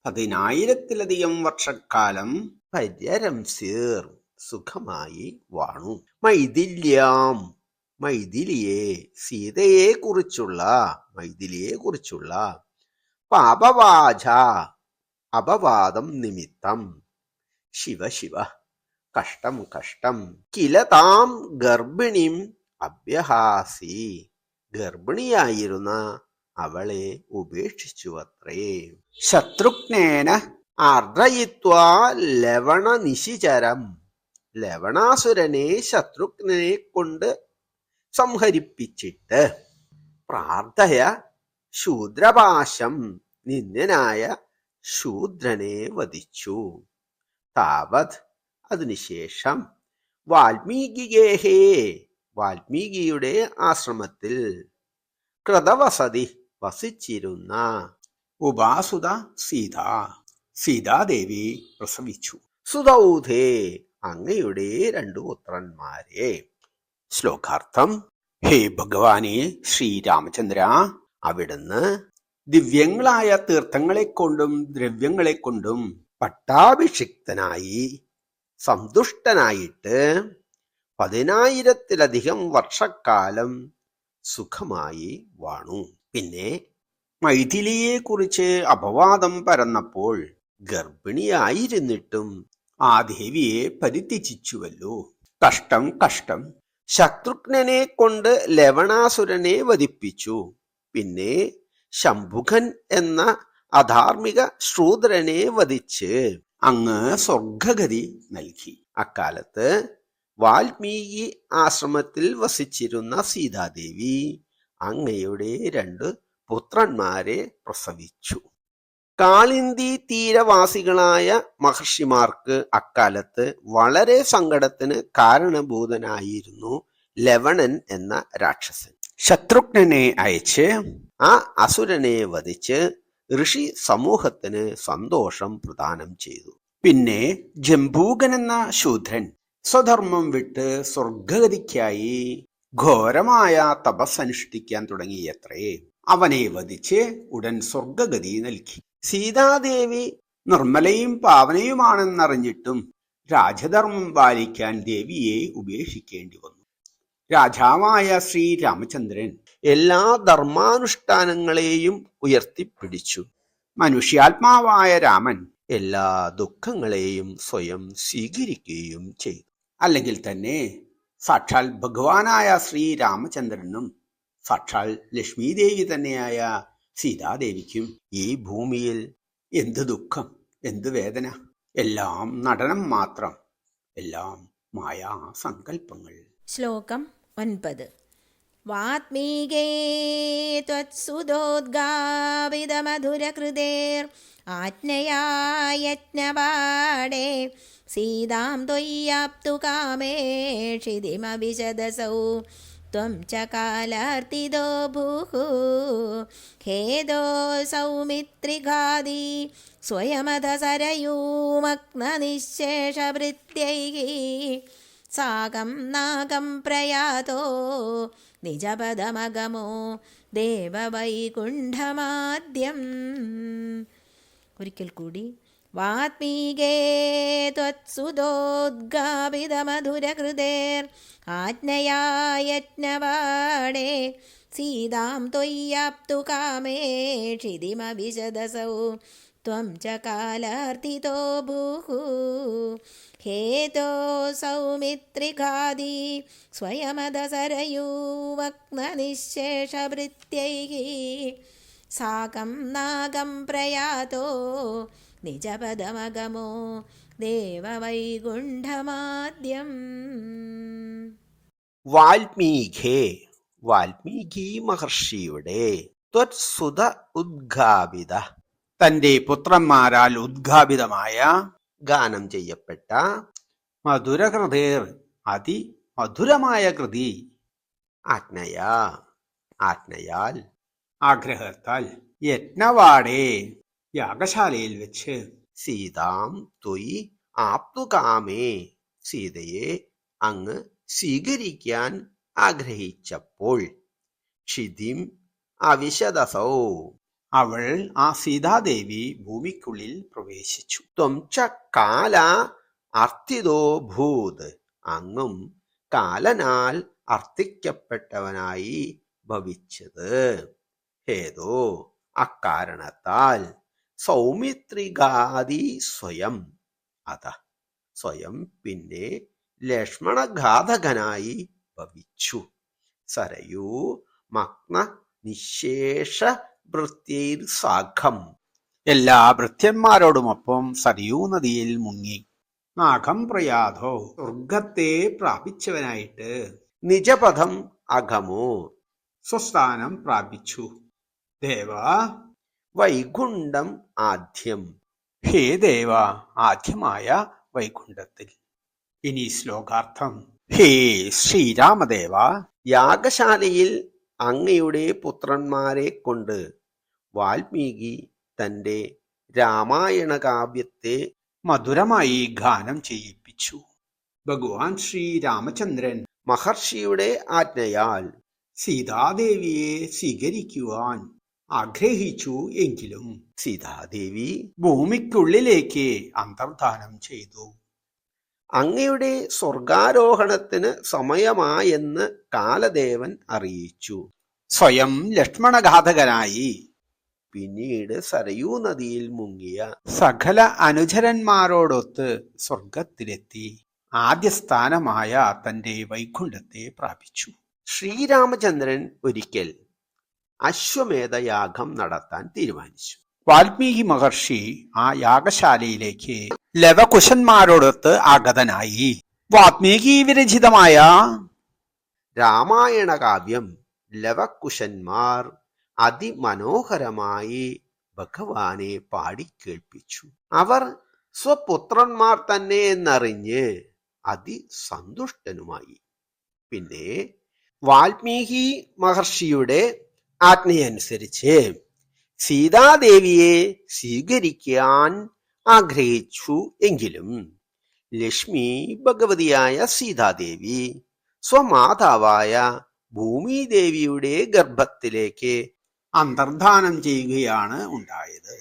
10,000-ലധികം വർഷക്കാലം പര്യരംസീർ സുഖമായി വാണു. മൈഥില്യാം മൈഥിലിയെ സീതയെ കുറിച്ചുള്ള പാപവാച അപവാദം നിമിത്തം ശിവ ശിവ കഷ്ടം കഷ്ടം കില താം ഗർഭിണിം അഭ്യഹാസി ഗർഭിണിയായിരുന്ന അവളെ ഉപേക്ഷിച്ചുവത്രേ. ശത്രുഘ്നേന ആർദ്രയിത്വാ ലവണനിശിചരം ലവണാസുരനെ ശത്രുഘ്നെ കൊണ്ട് സംഹരിപ്പിച്ചിട്ട് പ്രാർത്ഥയ ശൂദ്രപാശം നിന്ദനായ ശൂദ്രനെ വധിച്ചു. താവത് അതിനുശേഷം വാൽമീകിഗേഹേ വാൽമീകിയുടെ ആശ്രമത്തിൽ കൃതവസതി വസിച്ചിരുന്ന ഉപാസുത സീതാദേവി പ്രസവിച്ചു. സുതൗധേ അങ്ങയുടെ 2 പുത്രന്മാരെ. ശ്ലോകാർത്ഥം. ഹേ ഭഗവാനെ ശ്രീരാമചന്ദ്ര, അവിടുന്ന് ദിവ്യങ്ങളായ തീർത്ഥങ്ങളെക്കൊണ്ടും ദ്രവ്യങ്ങളെക്കൊണ്ടും പട്ടാഭിഷിക്തനായി സന്തുഷ്ടനായിട്ട് 10,000-ലധികം വർഷക്കാലം സുഖമായി വാണു. പിന്നെ മൈഥിലിയെ കുറിച്ച് അപവാദം പരന്നപ്പോൾ ഗർഭിണിയായിരുന്നിട്ടും ആ ദേവിയെ പരിത്യജിച്ചുവല്ലോ. കഷ്ടം കഷ്ടം. ശത്രുഘ്നെ കൊണ്ട് ലവണാസുരനെ വധിപ്പിച്ചു. പിന്നെ ശംഭുഖൻ എന്ന അധാർമിക ശൂദ്രനെ വധിച്ച് അങ്ങ് സ്വർഗഗതി നൽകി. അക്കാലത്ത് വാൽമീകി ആശ്രമത്തിൽ വസിച്ചിരുന്ന സീതാദേവി അങ്ങയുടെ 2 പുത്രന്മാരെ പ്രസവിച്ചു. കാളിന്തി തീരവാസികളായ മഹർഷിമാർക്ക് അക്കാലത്ത് വളരെ സങ്കടത്തിന് കാരണഭൂതനായിരുന്നു ലവണൻ എന്ന രാക്ഷസൻ. ശത്രുഘ്നനെ അയച്ച് ആ അസുരനെ വധിച്ച് ഋഷി സമൂഹത്തിന് സന്തോഷം പ്രദാനം ചെയ്തു. പിന്നെ ജംബൂകൻ എന്ന ശൂദ്രൻ സ്വധർമ്മം വിട്ട് സ്വർഗഗതിക്കായി ഘോരമായ തപസ്സനുഷ്ഠിക്കാൻ തുടങ്ങിയത്രേ. അവനെ വധിച്ച് ഉടൻ സ്വർഗഗതി നൽകി. സീതാദേവി നിർമ്മലയും പാവനയുമാണെന്നറിഞ്ഞിട്ടും രാജധർമ്മം പാലിക്കാൻ ദേവിയെ ഉപേക്ഷിക്കേണ്ടി വന്നു. രാജാവായ ശ്രീരാമചന്ദ്രൻ എല്ലാ ധർമാനുഷ്ഠാനങ്ങളെയും ഉയർത്തിപ്പിടിച്ചു. മനുഷ്യാത്മാവായ രാമൻ എല്ലാ ദുഃഖങ്ങളെയും സ്വയം സ്വീകരിക്കുകയും ചെയ്തു. അല്ലെങ്കിൽ തന്നെ സാക്ഷാൽ ഭഗവാനായ ശ്രീരാമചന്ദ്രനും സാക്ഷാൽ ലക്ഷ്മീദേവി തന്നെയായ സീതാദേവിക്കും ഈ ഭൂമിയിൽ എന്ത് ദുഃഖം, എന്ത് വേദന! എല്ലാം നടനം മാത്രം, എല്ലാം മായാ സങ്കല്പങ്ങൾ. ശ്ലോകം 9. വാത്മീകേ ത്വത്സുതോദ്ഗാവിതമധുരകൃതേർ ആജ്ഞയാ യജ്ഞവാടേ സീതാം ത്വയ്യാപ്തു കാമേഷിതിമവിശദസൗ ത്വം ച കാലാർത്തിദോ ഭൂഃ ഖേദോ സൗമിത്രിഘാതി സ്വയമധ സരയൂമഗ്നനിശ്ശേഷഭൃത്യൈഃ സാകം നാഗം പ്രയാതോ നിജപദമഗമോ ദേവവൈകുണ്ഠമാദ്യം. ഒരിക്കൽ കൂടി. വാത്മീകേ ത്വത്സുതോദ്ഗാവിതമധുരകൃതേർ ആജ്ഞയാ യജ്ഞവാടേ സീതാം ത്വയ്യാപ്തു കാമേഷിതിമവിശദസൗ ത്വം ച കാലാർത്തിതോ ഭൂഃ ഹേതോ സൗമിത്രിഘാതി സ്വയമധ സരയൂവഗ്നനിശ്ശേഷഭൃത്യൈഃ സാകം നാഗം പ്രയാതോ നിജപദമഗമോ ദേവവൈകുണ്ഠമാദ്യം. വാൽമീകേ, വാൽമീകി മഹർഷിയുടെ ത്വത്സുത ഉദ്ഗാവിത, തന്റെ പുത്രന്മാരാൽ ഉദ്ഗാപിതമായ ഗാനം ചെയ്യപ്പെട്ട മധുരഹൃദയർ അതിമധുരമായ കൃതി ആജ്ഞയാ, ആജ്ഞയാൽ ആഗ്രഹത്താൽ യജ്ഞവാടേ യാഗശാലയിൽ വെച്ച് സീതാം ത്വയി ആപ്തുകാമേ സീതയെ അങ്ങ് സ്വീകരിക്കാൻ ആഗ്രഹിച്ചപ്പോൾ ക്ഷിതിം അവിശദസൗ അവൾ ആ സീതാദേവി ഭൂമിക്കുള്ളിൽ പ്രവേശിച്ചു. ത്വം ച കാല അർത്ഥിതോ ഭൂത് അങ്ങും കാലനാൽ അർത്ഥിക്കപ്പെട്ടവനായി ഭവിച്ചത്. ഹേതോ അക്കാരണത്താൽ സൗമിത്രിഘാതി സ്വയം അത സ്വയം പിന്നെ ലക്ഷ്മണഘാതകനായി ഭവിച്ചു. സരയൂ മഗ്ന നിശേഷ ഭൃത്യൈർ സാഖം എല്ലാ ഭൃത്യന്മാരോടുമൊപ്പം സരയൂ നദിയിൽ മുങ്ങി. നാഗം പ്രയാതോ സ്വർഗത്തെ പ്രാപിച്ചവനായിട്ട് നിജപദം അഗമോ സ്വസ്ഥാനം പ്രാപിച്ചു. ദേവ വൈകുണ്ഠം ആദ്യം ഹേ ദേവ ആദ്യമായ വൈകുണ്ഠത്തിൽ. ഇനി ശ്ലോകാർത്ഥം. ഹേ ശ്രീരാമദേവ, യാഗശാലയിൽ അങ്ങയുടെ പുത്രന്മാരെ കൊണ്ട് വാൽമീകി തന്റെ രാമായണ കാവ്യത്തെ മധുരമായി ഗാനം ചെയ്യിപ്പിച്ചു. ഭഗവാൻ ശ്രീരാമചന്ദ്രൻ മഹർഷിയുടെ ആജ്ഞയാൽ സീതാദേവിയെ സ്വീകരിക്കുവാൻ ആഗ്രഹിച്ചു. എങ്കിലും സീതാദേവി ഭൂമിക്കുള്ളിലേക്ക് അന്തർധാനം ചെയ്തു. അങ്ങയുടെ സ്വർഗാരോഹണത്തിന് സമയമായെന്ന് കാലദേവൻ അറിയിച്ചു. സ്വയം ലക്ഷ്മണഘാതകനായി പിന്നീട് സരയൂ നദിയിൽ മുങ്ങിയ സകല അനുചരന്മാരോടൊത്ത് സ്വർഗത്തിലെത്തി ആദ്യ സ്ഥാനമായ തന്റെ വൈകുണ്ഠത്തെ പ്രാപിച്ചു. ശ്രീരാമചന്ദ്രൻ ഒരിക്കൽ അശ്വമേധയാഗം നടത്താൻ തീരുമാനിച്ചു. വാൽമീകി മഹർഷി ആ യാഗശാലയിലേക്ക് ലവകുശന്മാരോടൊത്ത് ആഗതനായി. വാൽമീകി വിരചിതമായ രാമായണ കാവ്യം ലവകുശന്മാർ അതിമനോഹരമായി ഭഗവാനെ പാടിക്കേൾപ്പിച്ചു. അവർ സ്വപുത്രന്മാർ തന്നെ എന്നറിഞ്ഞ് അതിസന്തുഷ്ടനുമായി. പിന്നെ വാൽമീകി മഹർഷിയുടെ ആജ്ഞയനുസരിച്ച് സീതാദേവിയെ സ്വീകരിക്കാൻ ആഗ്രഹിച്ചു. എങ്കിലും ലക്ഷ്മി ഭഗവതിയായ സീതാദേവി സ്വമാതാവായ ഭൂമിദേവിയുടെ ഗർഭത്തിലേക്ക് അന്തർധാനം ചെയ്യുകയാണ് ഉണ്ടായത്.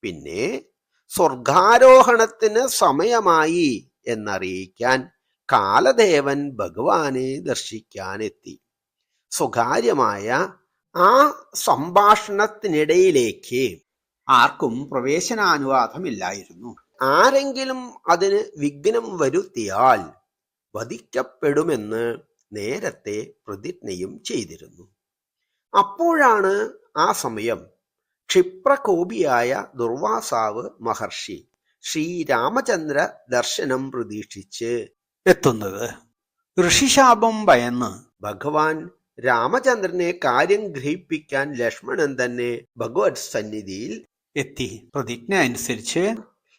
പിന്നെ സ്വർഗാരോഹണത്തിന് സമയമായി എന്നറിയിക്കാൻ കാലദേവൻ ഭഗവാനെ ദർശിക്കാനെത്തി. സ്വകാര്യമായ ആ സംഭാഷണത്തിനിടയിലേക്ക് ആർക്കും പ്രവേശനാനുവാദമില്ലായിരുന്നു. ആരെങ്കിലും അതിന് വിഘ്നം വരുത്തിയാൽ വധിക്കപ്പെടുമെന്ന് നേരത്തെ പ്രതിജ്ഞയും ചെയ്തിരുന്നു. അപ്പോഴാണ് ആ സമയം ക്ഷിപ്രകോപിയായ ദുർവാസാവ് മഹർഷി ശ്രീരാമചന്ദ്ര ദർശനം പ്രതീക്ഷിച്ച് എത്തുന്നത്. ഋഷിശാപം ഭയന്ന് ഭഗവാൻ രാമചന്ദ്രനെ കാര്യം ഗ്രഹിപ്പിക്കാൻ ലക്ഷ്മണൻ തന്നെ ഭഗവത് സന്നിധിയിൽ എത്തി. പ്രതിജ്ഞ അനുസരിച്ച്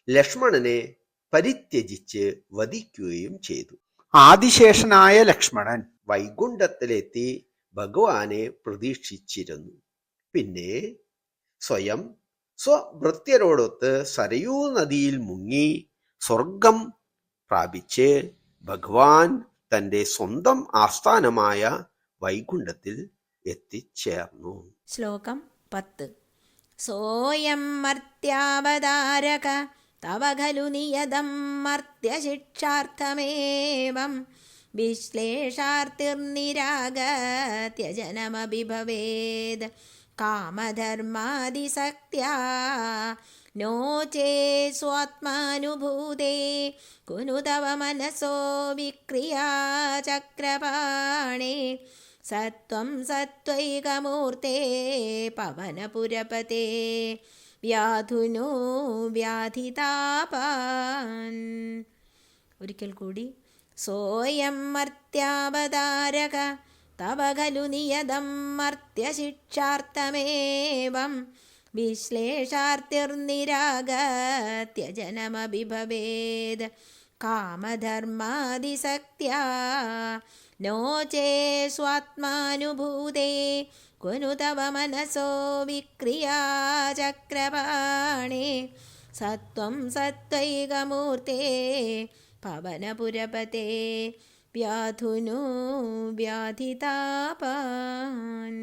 ലക്ഷ്മണനെ പരിത്യജിച്ച് വധിക്കുകയും ചെയ്തു. ആദിശേഷനായ ലക്ഷ്മണൻ വൈകുണ്ഠത്തിലെത്തി ഭഗവാനെ പ്രതീക്ഷിച്ചിരുന്നു. പിന്നെ സ്വയം സ്വഭൃത്യരോടൊത്ത് സരയൂ നദിയിൽ മുങ്ങി സ്വർഗം പ്രാപിച്ച് ഭഗവാൻ തന്റെ സ്വന്തം ആസ്ഥാനമായ വൈകുണ്ഠത്തിൽ എത്തിച്ചേർന്നു. ശ്ലോകം 10. സോയം മർത്യാവതാരക തവ ഖലു നിയതം മർത്യശിക്ഷാർത്ഥമേവം വിശ്ലേഷാർത്തിർനിരാഗത്യജനമപി ഭവേദ് കാമധർമാദിസക്ത്യാ നോ ചേ സ്വാത്മാനുഭൂതേ കുനു തവ മനസോ വിക്രിയാ ചക്രപാണേ സത്വം സത്വൈകമൂർത്തേ പവനപുരപതേ വ്യാധുനോ വ്യാധിതാപാൻ. ഒരിക്കൽ കൂടി. സോയം മർത്യാവതാരക തവ ഖലു നിയതം മർത്യശിക്ഷാർത്ഥമേവം വിശ്ലേഷാർത്തിർനിരാഗത്യജനമപി ഭവേദ് കാമധർമാദിസക്ത്യാ നോ ചേ സ്വാത്മാനുഭൂതേ കുനു തവ മനസോ വിക്രിയാ ചക്രപാണേ സത്വം സത്വൈകമൂർത്തേ പവനപുരപതേ വ്യാധുനോ വ്യാധിതാപാൻ.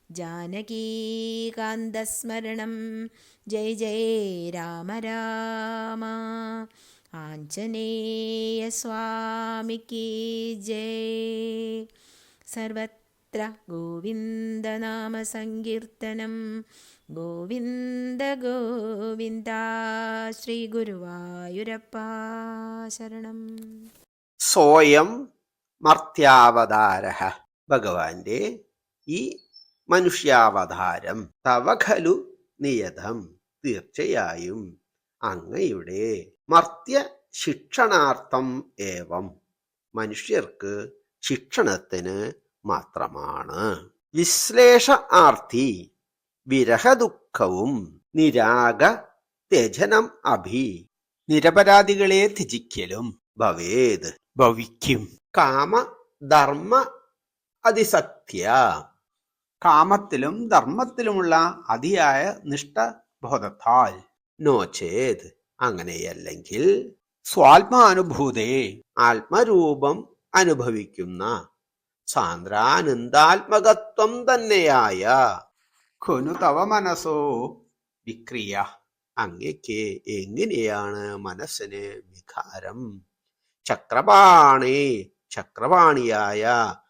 ജാനകീകാന്തസ്മരണം ജയ ജയ രാമ രാമ. ആഞ്ജനേയസ്വാമിക്ക് ജയ. സർവത്ര ഗോവിന്ദനാമസങ്കീർത്തനം. ഗോവിന്ദ ഗോവിന്ദ. ശ്രീ ഗുരുവായൂരപ്പ ശരണം. സ്വയം മർത്യാവതാരഃ ഭഗവാന്റെ ഈ മനുഷ്യാവതാരം തവ ഖലു നിയതം തീർച്ചയായും അങ്ങയുടെ മർത്യ ശിക്ഷണാർത്ഥം ഏവം മനുഷ്യർക്ക് ശിക്ഷണത്തിന് മാത്രമാണ്. വിശ്ലേഷ ആർത്തി വിരഹദുഃഖവും നിരാഗ ത്യജനം അഭി നിരപരാധികളെ ത്യജിക്കലും ഭവേത് ഭവിക്കും. കാമധർമ്മ അതിസക്ത്യ കാമത്തിലും ധർമ്മത്തിലുമുള്ള അതിയായ നിഷ്ഠബോധത്താൽ നോചേത് അങ്ങനെയല്ലെങ്കിൽ സ്വാത്മാനുഭൂതേ ആത്മരൂപം അനുഭവിക്കുന്ന സാന്ദ്രാനന്ദാത്മകത്വം തന്നെയായ ഖുനു തവ മനസോ വിക്രിയ അങ്ങയ്ക്ക് എങ്ങനെയാണ് മനസ്സിന് വികാരം? ചക്രപാണേ ചക്രപാണിയായ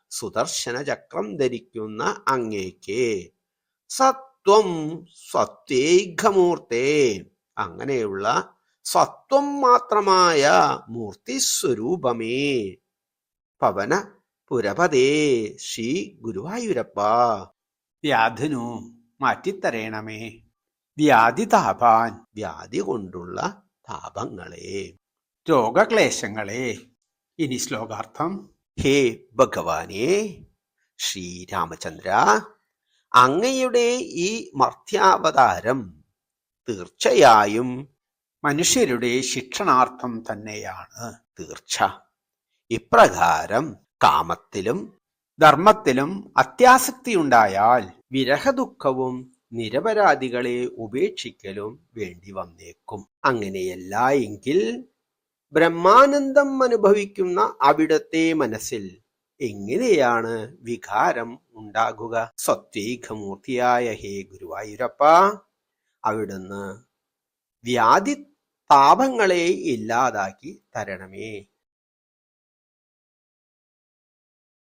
സുദർശന ചക്രം ധരിക്കുന്ന അങ്ങയ്ക്ക് സത്വം സത്വൈഘമൂർത്തേ അങ്ങനെയുള്ള സത്വം മാത്രമായ മൂർത്തിസ്വരൂപമേ പവന പുരപതേ ശ്രീ ഗുരുവായൂരപ്പ വ്യാധിനു മാറ്റിത്തരേണമേ. വ്യാധിതാപാൻ വ്യാധി കൊണ്ടുള്ള താപങ്ങളെ രോഗക്ലേശങ്ങളെ. ഇനി ശ്ലോകാർത്ഥം. ഹേ ഭഗവാനെ ശ്രീരാമചന്ദ്ര അങ്ങയുടെ ഈ മർത്യാവതാരം തീർച്ചയായും മനുഷ്യരുടെ ശിക്ഷണാർത്ഥം തന്നെയാണ്. തീർച്ച. ഇപ്രകാരം കാമത്തിലും ധർമ്മത്തിലും അത്യാസക്തിയുണ്ടായാൽ വിരഹദുഃഖവും നിരപരാധികളെ ഉപേക്ഷിക്കലും വേണ്ടി വന്നേക്കും. അങ്ങനെയല്ല എങ്കിൽ ബ്രഹ്മാനന്ദം അനുഭവിക്കുന്ന അവിടത്തെ മനസ്സിൽ എങ്ങനെയാണ് വികാരം ഉണ്ടാകുക? സത്വൈകമൂർത്തിയായ ഹേ ഗുരുവായൂരപ്പ, അവിടുന്ന് വ്യാധി താപങ്ങളെ ഇല്ലാതാക്കി തരണമേ.